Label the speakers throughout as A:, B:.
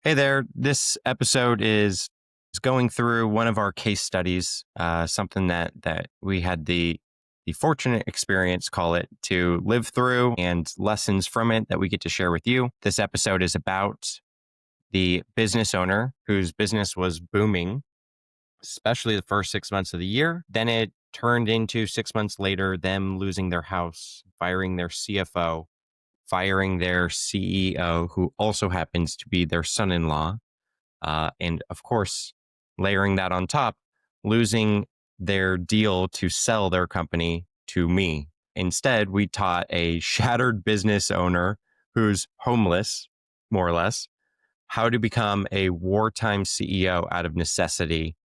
A: Hey there. This episode is going through one of our case studies, something that we had the fortunate experience, call it, to live through and lessons from it that we get to share with you. This episode is about the business owner whose business was booming, especially the first 6 months of the year. Then it turned into 6 months later, them losing their house, firing their CFO, firing their CEO, who also happens to be their son-in-law. And of course, layering that on top, losing their deal to sell their company to me. Instead, we taught a shattered business owner who's homeless, more or less, how to become a wartime CEO out of necessity.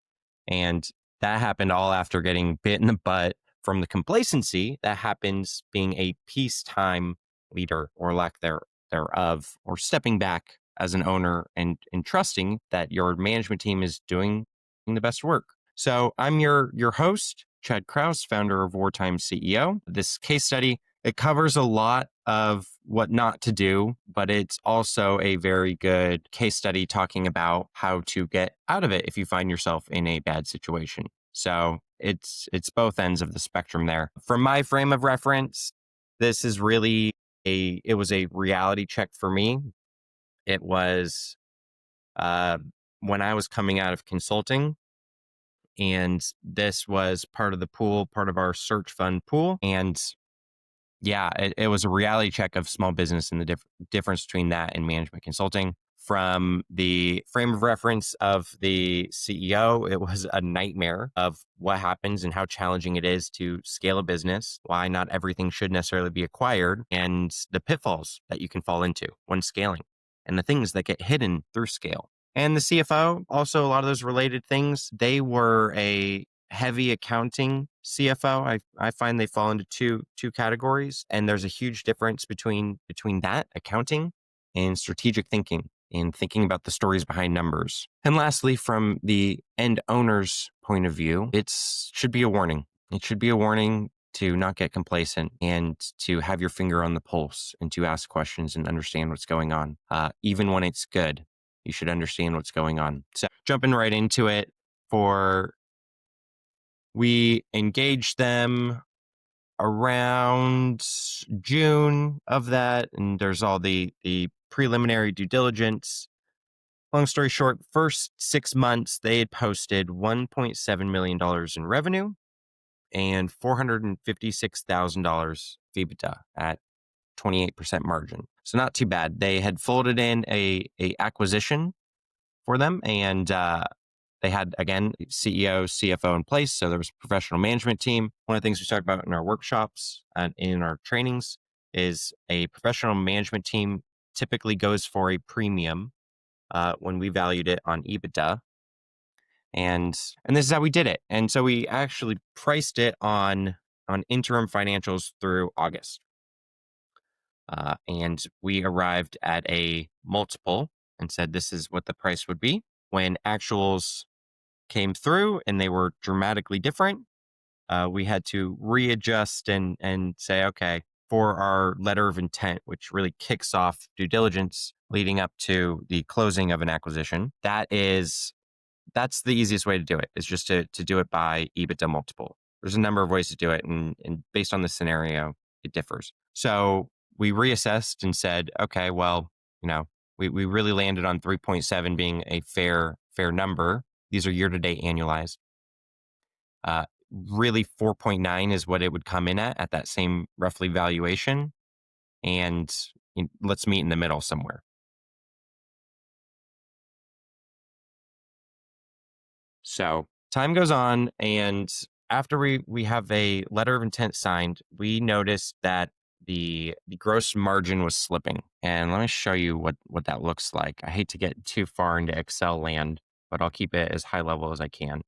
A: And that happened all after getting bit in the butt from the complacency that happens being a peacetime leader, or lack thereof, or stepping back as an owner and trusting that your management team is doing the best work. So I'm your host, Chad Kraus, founder of Wartime CEO. This case study, it covers a lot of what not to do, but it's also a very good case study talking about how to get out of it if you find yourself in a bad situation. So it's both ends of the spectrum there. From my frame of reference, this is really it was a reality check for me. It was uh, when I was coming out of consulting, and this was part of the pool, part of our search fund pool. And yeah, it was a reality check of small business and the difference between that and management consulting. From the frame of reference of the CEO, it was a nightmare of what happens and how challenging it is to scale a business, why not everything should necessarily be acquired, and the pitfalls that you can fall into when scaling, and the things that get hidden through scale. And the CFO, also a lot of those related things. They were a heavy accounting CFO. I find they fall into two categories, and there's a huge difference between that accounting and strategic thinking, and thinking about the stories behind numbers. And lastly, from the end owner's point of view, it should be a warning. It should be a warning to not get complacent and to have your finger on the pulse and to ask questions and understand what's going on. Even when it's good, you should understand what's going on. So jumping right into it, we engaged them around June of that, and there's all the preliminary due diligence. Long story short, first 6 months, they had posted $1.7 million in revenue and $456,000 EBITDA at 28% margin. So not too bad. They had folded in a acquisition for them, and they had, again, CEO, CFO in place. So there was a professional management team. One of the things we talk about in our workshops and in our trainings is a professional management team typically goes for a premium when we valued it on EBITDA. And this is how we did it. And so we actually priced it on interim financials through August. And we arrived at a multiple and said this is what the price would be. When actuals came through and they were dramatically different, we had to readjust and say, okay, for our letter of intent, which really kicks off due diligence leading up to the closing of an acquisition, that's the easiest way to do it, is just to do it by EBITDA multiple. There's a number of ways to do it, and based on the scenario, it differs. So we reassessed and said, okay, well, we really landed on 3.7 being a fair number. These are year-to-date annualized. Really 4.9 is what it would come in at that same roughly valuation. And let's meet in the middle somewhere. So time goes on, and after we have a letter of intent signed, we noticed that the gross margin was slipping. And let me show you what that looks like. I hate to get too far into Excel land, but I'll keep it as high level as I can.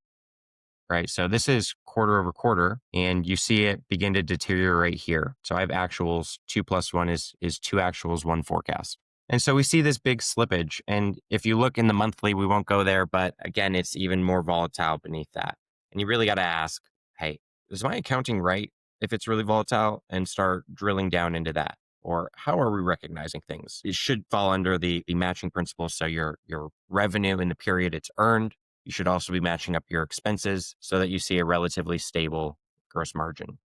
A: Right. So this is quarter over quarter, and you see it begin to deteriorate here. So I have actuals. 2 plus 1 is 2 actuals, 1 forecast. And so we see this big slippage. And if you look in the monthly, we won't go there, but again, it's even more volatile beneath that. And you really got to ask, hey, is my accounting right if it's really volatile, and start drilling down into that? Or how are we recognizing things? It should fall under the matching principle. So your revenue in the period it's earned, you should also be matching up your expenses so that you see a relatively stable gross margin.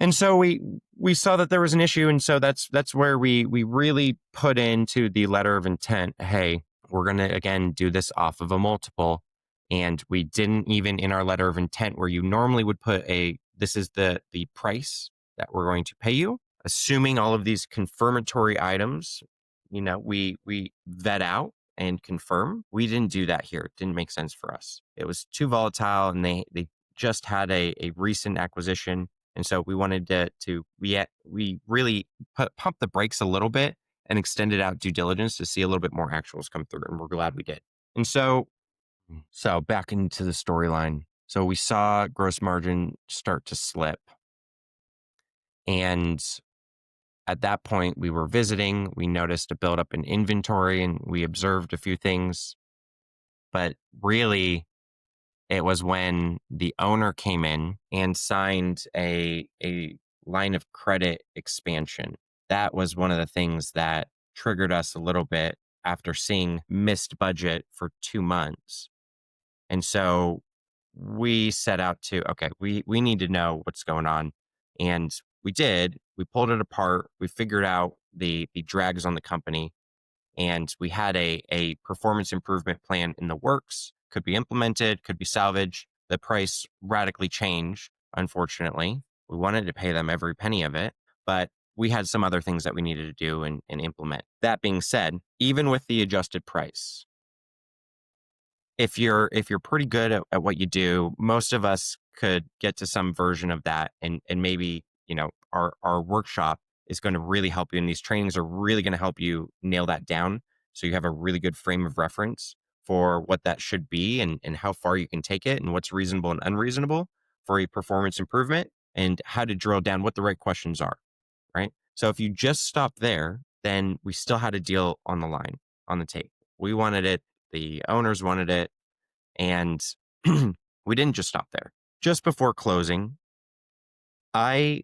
A: And so we saw that there was an issue, and so that's where we really put into the letter of intent, hey, we're going to again do this off of a multiple. And we didn't even in our letter of intent where you normally would put this is the price that we're going to pay you, assuming all of these confirmatory items, we vet out and confirm. We didn't do that here. It didn't make sense for us. It was too volatile, and they just had a recent acquisition. And so we wanted we really pumped the brakes a little bit and extended out due diligence to see a little bit more actuals come through. And we're glad we did. And so back into the storyline. So we saw gross margin start to slip. And at that point, we were visiting. We noticed a buildup in inventory and we observed a few things. But really, it was when the owner came in and signed a line of credit expansion. That was one of the things that triggered us a little bit after seeing missed budget for 2 months. And so we set out to, okay, we need to know what's going on. And we did. We pulled it apart. We figured out the drags on the company. And we had a performance improvement plan in the works, could be implemented, could be salvaged. The price radically changed, unfortunately. We wanted to pay them every penny of it, but we had some other things that we needed to do and implement. That being said, even with the adjusted price, if you're pretty good at what you do, most of us could get to some version of that, and maybe our workshop is going to really help you, and these trainings are really going to help you nail that down, so you have a really good frame of reference for what that should be and how far you can take it and what's reasonable and unreasonable for a performance improvement and how to drill down what the right questions are, right? So if you just stop there, then we still had a deal on the line, on the tape. We wanted it. The owners wanted it. And we didn't just stop there. Just before closing, I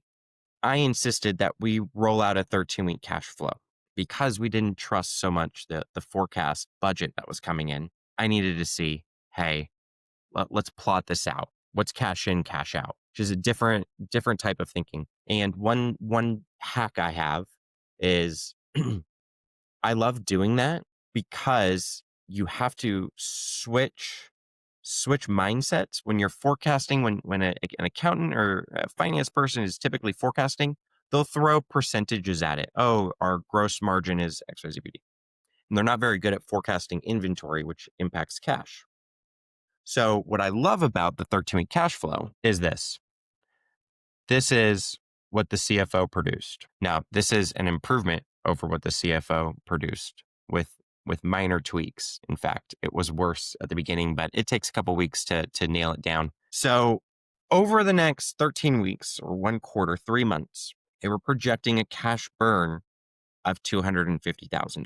A: insisted that we roll out a 13-week cash flow because we didn't trust so much the forecast budget that was coming in. I needed to see, hey, let's plot this out. What's cash in, cash out, which is a different type of thinking. And one hack I have is I love doing that because you have to switch mindsets when you're forecasting. When an accountant or a finance person is typically forecasting, they'll throw percentages at it. Oh, our gross margin is XYZBD. And they're not very good at forecasting inventory, which impacts cash. So what I love about the 13-week cash flow is this. This is what the CFO produced. Now, this is an improvement over what the CFO produced with minor tweaks. In fact, it was worse at the beginning, but it takes a couple weeks to nail it down. So over the next 13 weeks or 1 quarter, 3 months, they were projecting a cash burn of $250,000.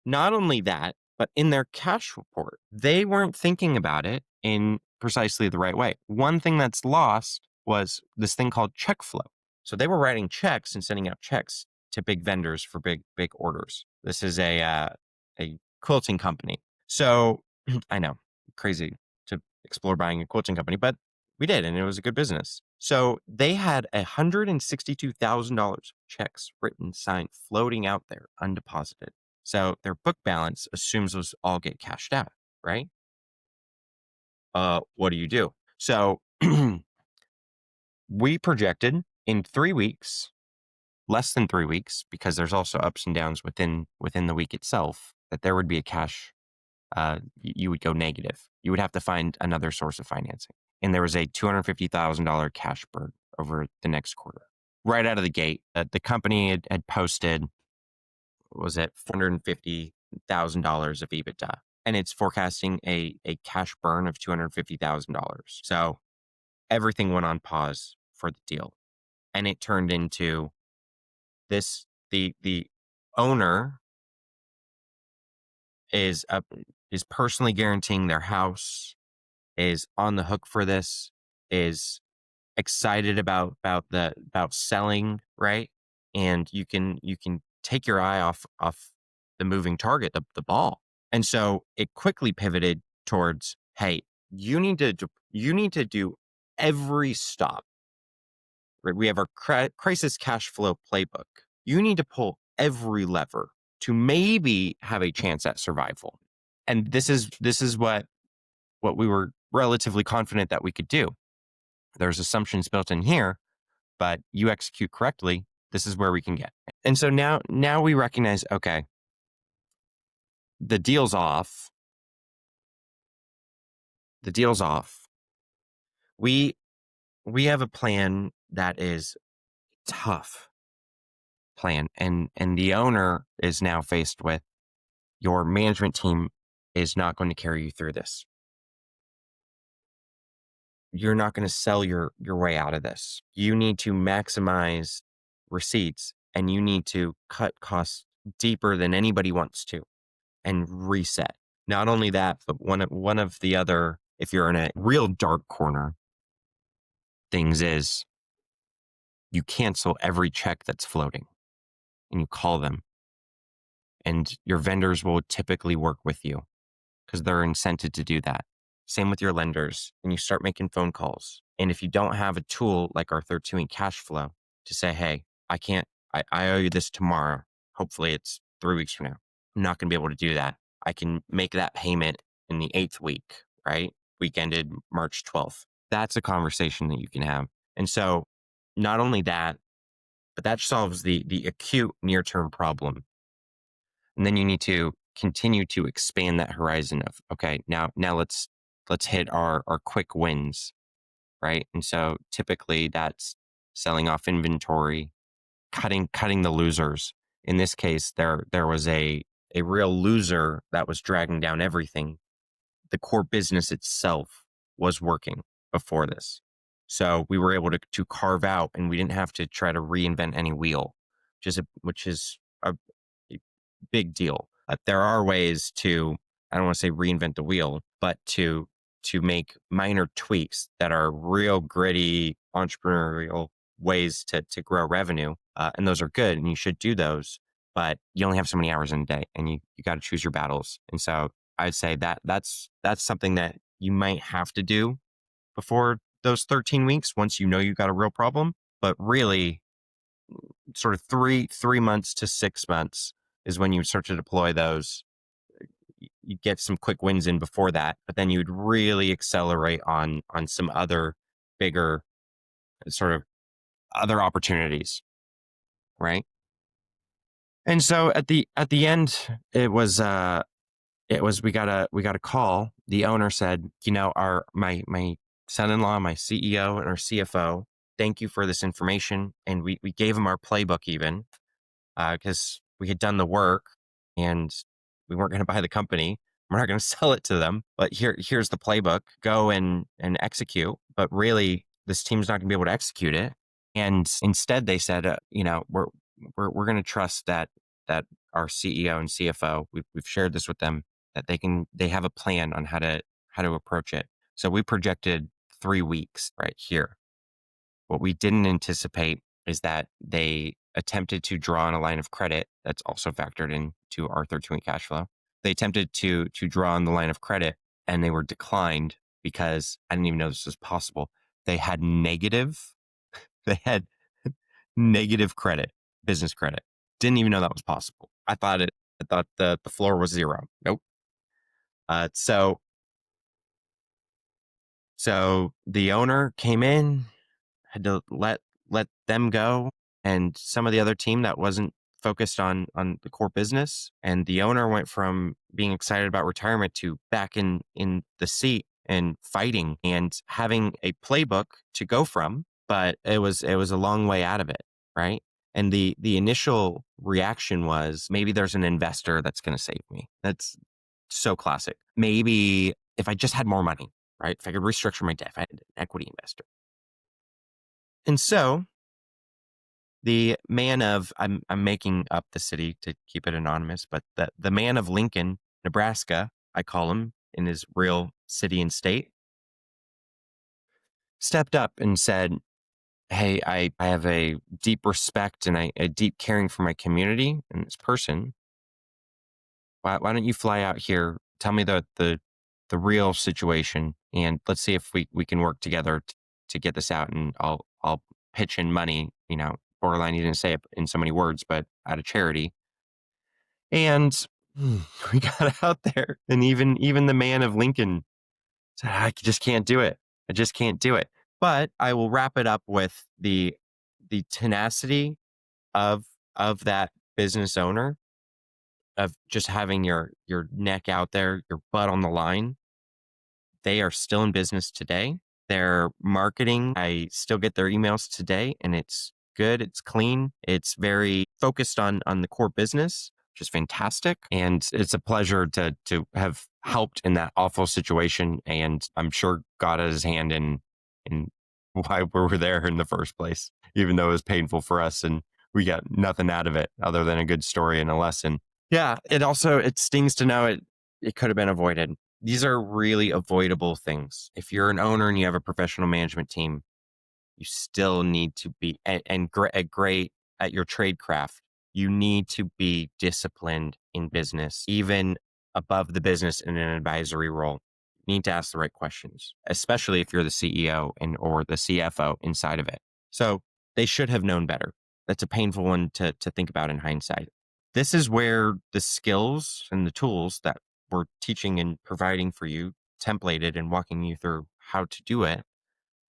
A: Not only that, but in their cash report, they weren't thinking about it in precisely the right way. One thing that's lost was this thing called check flow. So they were writing checks and sending out checks to big vendors for big orders. This is a quilting company. So I know, crazy to explore buying a quilting company, but we did, and it was a good business. So they had $162,000 checks written, signed, floating out there, undeposited. So their book balance assumes those all get cashed out, right? What do you do? So we projected in 3 weeks, less than 3 weeks, because there's also ups and downs within the week itself, that there would be a cash, you would go negative. You would have to find another source of financing. And there was a $250,000 cash burn over the next quarter. Right out of the gate, the company had posted, was it $450,000 of EBITDA? And it's forecasting a cash burn of $250,000. So everything went on pause for the deal. And it turned into this, the owner is personally guaranteeing their house, is on the hook for this, is excited about selling, right? And you can take your eye off the moving target, the ball. And so it quickly pivoted towards, hey, you need to do every stop. Right? We have our crisis cash flow playbook. You need to pull every lever to maybe have a chance at survival. And this is what we were relatively confident that we could do. There's assumptions built in here, but you execute correctly, this is where we can get. And so now we recognize, okay, the deal's off. The deal's off. We have a plan that is tough plan, and the owner is now faced with, your management team is not going to carry you through this. You're not going to sell your way out of this. You need to maximize receipts, and you need to cut costs deeper than anybody wants to and reset. Not only that, but one of the other, if you're in a real dark corner, things is you cancel every check that's floating and you call them, and your vendors will typically work with you because they're incented to do that. Same with your lenders, and you start making phone calls. And if you don't have a tool like our 13-week cash flow to say, hey, I owe you this tomorrow. Hopefully it's 3 weeks from now. I'm not going to be able to do that. I can make that payment in the 8th week, right? Week ended March 12th. That's a conversation that you can have. And so not only that, but that solves the acute near-term problem. And then you need to continue to expand that horizon of, okay, now let's hit our quick wins, right? And so typically that's selling off inventory, cutting the losers. In this case, there was a real loser that was dragging down everything. The core business itself was working before this. So we were able to carve out, and we didn't have to try to reinvent any wheel, which is a big deal. There are ways to, I don't want to say reinvent the wheel, but to make minor tweaks that are real gritty entrepreneurial ways to grow revenue. And those are good, and you should do those, but you only have so many hours in a day, and you got to choose your battles. And so I'd say that's something that you might have to do before those 13 weeks, once you know you got a real problem. But really, sort of 3 months to 6 months is when you start to deploy those. You get some quick wins in before that, but then you'd really accelerate on some other bigger sort of other opportunities, right? And so at the end, it was we got a call. The owner said, my son-in-law, my CEO, and our CFO, thank you for this information. And we gave him our playbook even, because we had done the work and we weren't going to buy the company. We're not going to sell it to them, but here's the playbook. Go and execute. But really, this team's not going to be able to execute it. And instead, they said, we're going to trust that our CEO and CFO, we've shared this with them, that they have a plan on how to approach it. So we projected 3 weeks right here. What we didn't anticipate is that they attempted to draw on a line of credit that's also factored into our 13-week cash flow. They attempted to draw on the line of credit, and they were declined because I didn't even know this was possible. They had negative credit, business credit. Didn't even know that was possible. I thought the floor was 0. Nope. So the owner came in, had to let them go, and some of the other team that wasn't focused on the core business. And the owner went from being excited about retirement to back in the seat and fighting and having a playbook to go from. But it was a long way out of it, right? And the initial reaction was, maybe there's an investor that's going to save me. That's so classic. Maybe if I just had more money, right? If I could restructure my debt, if I had an equity investor. And so the man of, I'm making up the city to keep it anonymous, but the man of Lincoln, Nebraska, I call him in his real city and state, stepped up and said, hey, I have a deep respect and a deep caring for my community and this person. Why don't you fly out here? Tell me the real situation, and let's see if we can work together to get this out. And I'll pitch in money. Borderline, you didn't say it in so many words, but out of charity. And we got out there, and even the man of Lincoln said, "I just can't do it. I just can't do it." But I will wrap it up with the tenacity of that business owner, of just having your neck out there, your butt on the line. They are still in business today. Their marketing, I still get their emails today, and it's good. It's clean. It's very focused on the core business, which is fantastic. And it's a pleasure to have helped in that awful situation. And I'm sure God had his hand in why we were there in the first place, even though it was painful for us and we got nothing out of it other than a good story and a lesson. Yeah, it stings to know it could have been avoided. These are really avoidable things. If you're an owner and you have a professional management team, you still need to be great at your trade craft. You need to be disciplined in business, even above the business in an advisory role. You need to ask the right questions, especially if you're the CEO or the CFO inside of it. So they should have known better. That's a painful one to think about in hindsight. This is where the skills and the tools that we're teaching and providing for you, templated and walking you through how to do it.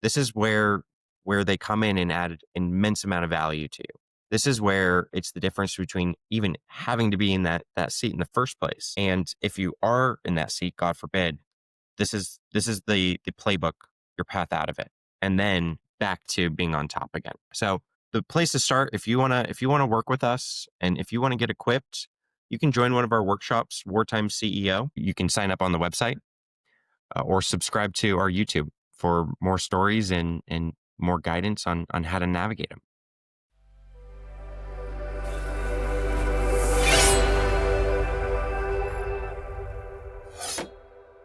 A: This is where they come in and add an immense amount of value to you. This is where it's the difference between even having to be in that seat in the first place. And if you are in that seat, God forbid, this is the playbook, your path out of it, and then back to being on top again. So the place to start, if you wanna work with us and if you want to get equipped, you can join one of our workshops, Wartime CEO. You can sign up on the website, or subscribe to our YouTube for more stories and more guidance on how to navigate them.